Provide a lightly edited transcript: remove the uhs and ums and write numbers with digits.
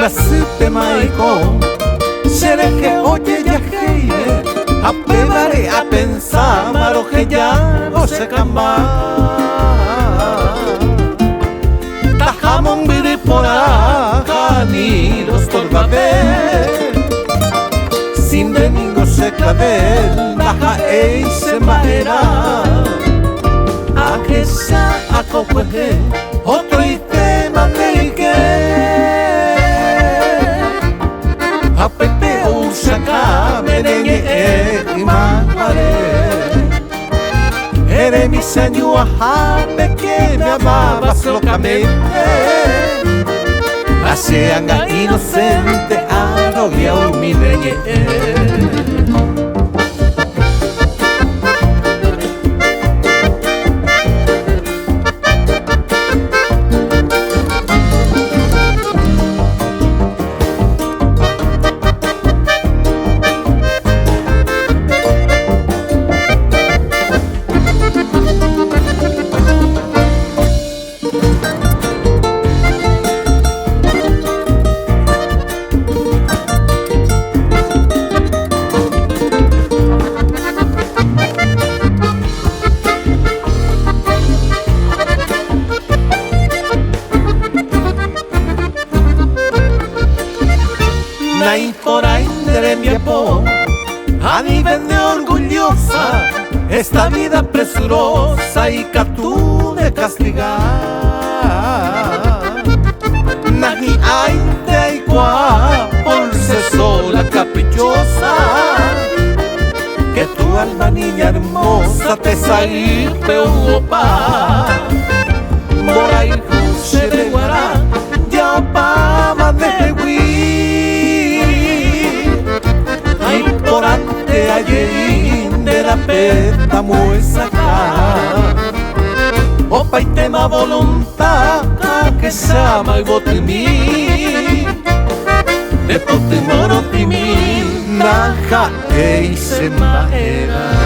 Unasupe maiko Sherehe oye ya heire Apebare a pensar Maroje ya no se camba Tajamon biri por acá Ni los torbaber Sin domingo se clavel Naja ei se maera A que ya a copueje Otro y tema teike A pepe usaka Merengue y maguare Eres mi señor Jaime que me amabas locamente Hacianga inocente Arroguea mi merengue Nai por ahí de mi apo, a nivel de orgullosa, esta vida presurosa y catú de castigar. Nani hay de igual, por ser sola caprichosa, que tu alma niña hermosa te saipe uopa. Morai se de guará, ya pama de Ayein de la peta muesaka Opa y tema voluntad que se ama y botimi De potimoro timi Naja e se maera